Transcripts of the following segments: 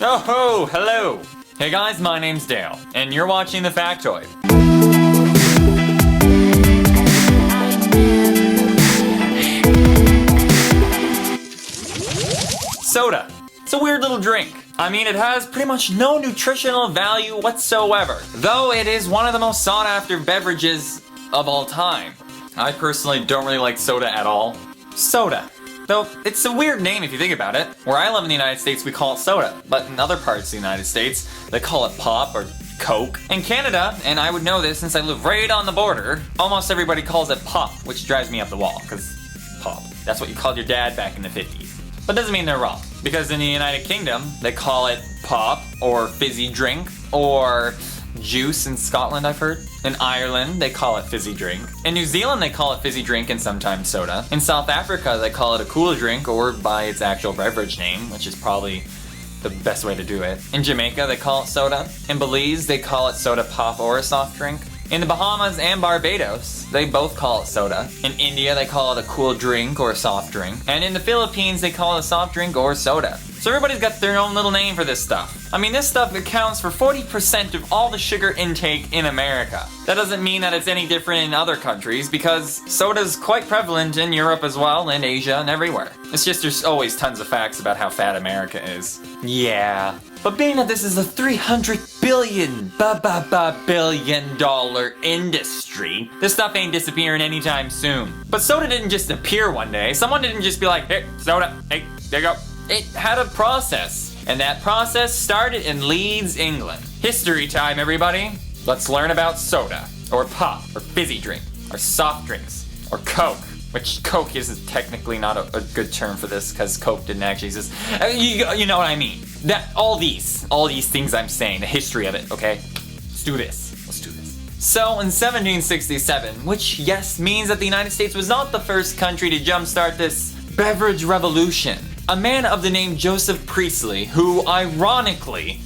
Oh ho, hello! Hey guys, my name's Dale, and you're watching the Factoid. Soda. It's a weird little drink. I mean, it has pretty much no nutritional value whatsoever, though it is one of the most sought after beverages of all time. I personally don't really like soda at all. Soda. Though, it's a weird name if you think about it. Where I live in the United States, we call it soda. But in other parts of the United States, they call it pop or Coke. In Canada, and I would know this since I live right on the border, almost everybody calls it pop, which drives me up the wall, because pop. That's what you called your dad back in the 50s. But doesn't mean they're wrong. Because in the United Kingdom, they call it pop, or fizzy drink, or juice in Scotland, I've heard. In Ireland, they call it fizzy drink. In New Zealand, they call it fizzy drink and sometimes soda. In South Africa, they call it a cool drink or by its actual beverage name, which is probably the best way to do it. In Jamaica, they call it soda. In Belize, they call it soda pop or a soft drink. In the Bahamas and Barbados, they both call it soda. In India, they call it a cool drink or a soft drink. And in the Philippines, they call it a soft drink or soda. So everybody's got their own little name for this stuff. I mean, this stuff accounts for 40% of all the sugar intake in America. That doesn't mean that it's any different in other countries, because soda's quite prevalent in Europe as well, and Asia, and everywhere. It's just there's always tons of facts about how fat America is. Yeah. But being that this is a $300 billion dollar industry, this stuff ain't disappearing anytime soon. But soda didn't just appear one day. Someone didn't just be like, hey, soda, hey, there you go. It had a process, and that process started in Leeds, England. History time, everybody. Let's learn about soda, or pop, or fizzy drink, or soft drinks, or Coke. Which Coke isn't technically not a good term for this, because Coke didn't actually exist. You know what I mean. That all these things I'm saying, the history of it, okay? Let's do this. So in 1767, which yes means that the United States was not the first country to jumpstart this beverage revolution, a man of the name Joseph Priestley, who ironically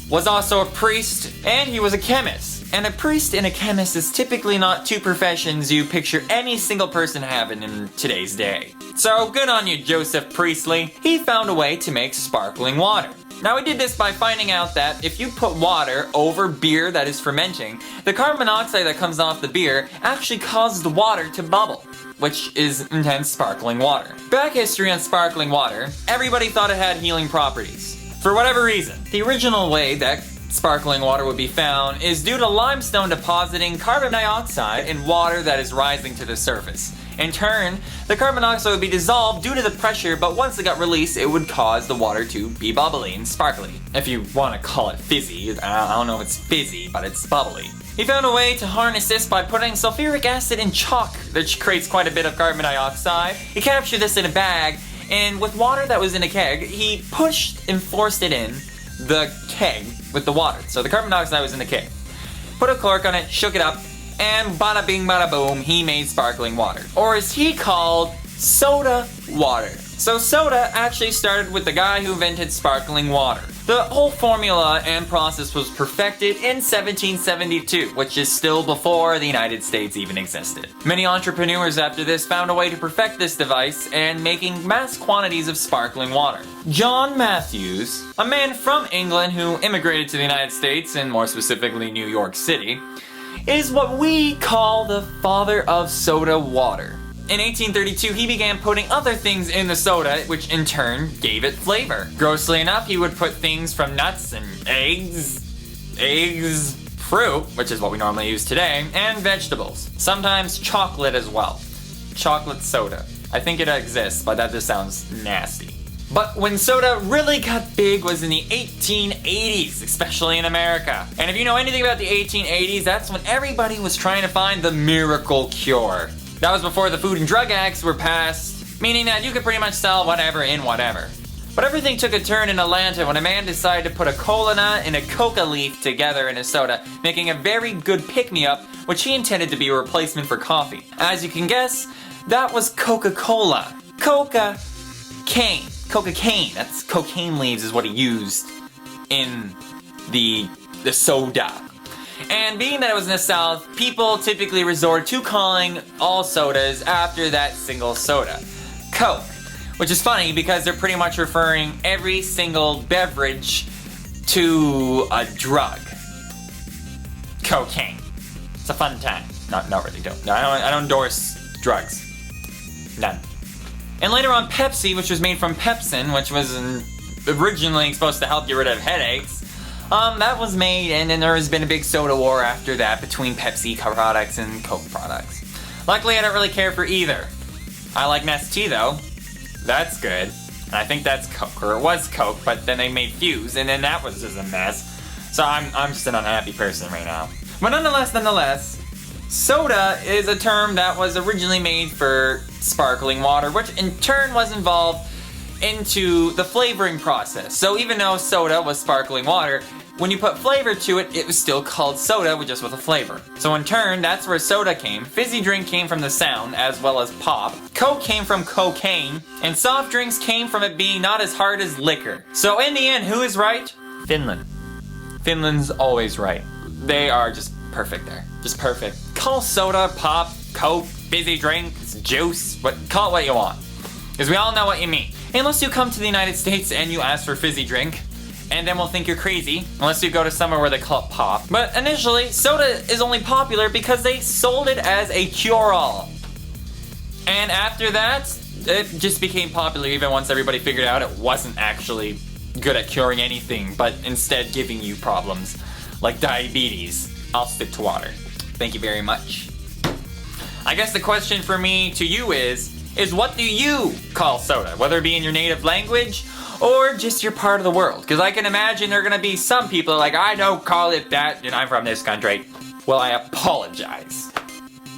was also a priest and he was a chemist. And a priest and a chemist is typically not two professions you picture any single person having in today's day. So good on you, Joseph Priestley. He found a way to make sparkling water. Now he did this by finding out that if you put water over beer that is fermenting, the carbon monoxide that comes off the beer actually causes the water to bubble, which is intense sparkling water. Back history on sparkling water, everybody thought it had healing properties. For whatever reason, the original way that sparkling water would be found is due to limestone depositing carbon dioxide in water that is rising to the surface. In turn, the carbon dioxide would be dissolved due to the pressure, but once it got released, it would cause the water to be bubbly and sparkly. If you want to call it fizzy, I don't know if it's fizzy, but it's bubbly. He found a way to harness this by putting sulfuric acid in chalk, which creates quite a bit of carbon dioxide. He captured this in a bag, and with water that was in a keg, he pushed and forced it in the keg with the water. So the carbon dioxide was in the keg. Put a cork on it, shook it up, and bada bing bada boom, he made sparkling water. Or as he called, soda water. So soda actually started with the guy who invented sparkling water. The whole formula and process was perfected in 1772, which is still before the United States even existed. Many entrepreneurs after this found a way to perfect this device and making mass quantities of sparkling water. John Matthews, a man from England who immigrated to the United States, and more specifically New York City, is what we call the father of soda water. In 1832, he began putting other things in the soda, which in turn gave it flavor. Grossly enough, he would put things from nuts and eggs, fruit, which is what we normally use today, and vegetables. Sometimes chocolate as well. Chocolate soda. I think it exists, but that just sounds nasty. But when soda really got big was in the 1880s, especially in America. And if you know anything about the 1880s, that's when everybody was trying to find the miracle cure. That was before the Food and Drug Acts were passed, meaning that you could pretty much sell whatever in whatever. But everything took a turn in Atlanta when a man decided to put a cola nut and a coca leaf together in a soda, making a very good pick-me-up, which he intended to be a replacement for coffee. As you can guess, that was Coca-Cola. Coca-cane. Coca-cane. That's cocaine leaves is what he used in the soda. And being that it was in the South, people typically resort to calling all sodas after that single soda, Coke. Which is funny because they're pretty much referring every single beverage to a drug. Cocaine. It's a fun time. Not really, don't. No, I don't endorse drugs. None. And later on, Pepsi, which was made from pepsin, which was originally supposed to help get rid of headaches, that was made, and then there has been a big soda war after that between Pepsi products and Coke products. Luckily, I don't really care for either. I like Nestea though. That's good. And I think that's Coke, or it was Coke, but then they made Fuse, and then that was just a mess. So I'm just an unhappy person right now. But nonetheless, soda is a term that was originally made for sparkling water, which in turn was involved into the flavoring process. So even though soda was sparkling water, when you put flavor to it, it was still called soda, just with a flavor. So in turn, that's where soda came. Fizzy drink came from the sound, as well as pop. Coke came from cocaine, and soft drinks came from it being not as hard as liquor. So in the end, who is right? Finland. Finland's always right. They are just perfect there. Just perfect. Call soda, pop, Coke, fizzy drink, juice, call it what you want. Because we all know what you mean. Unless you come to the United States and you ask for fizzy drink, and then we'll think you're crazy, unless you go to somewhere where they call it pop. But initially, soda is only popular because they sold it as a cure-all. And after that, it just became popular even once everybody figured out it wasn't actually good at curing anything, but instead giving you problems like diabetes. I'll stick to water. Thank you very much. I guess the question for me to you is what do you call soda? Whether it be in your native language or just your part of the world. Because I can imagine there are going to be some people like, I don't call it that and I'm from this country. Well, I apologize.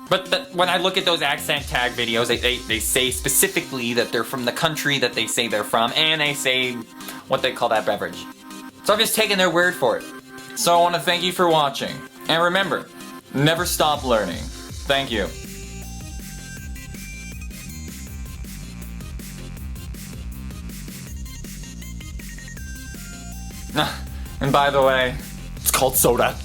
But when I look at those accent tag videos, they say specifically that they're from the country that they say they're from, and they say what they call that beverage. So I'm just taking their word for it. So I want to thank you for watching. And remember, never stop learning. Thank you. And by the way, it's called soda.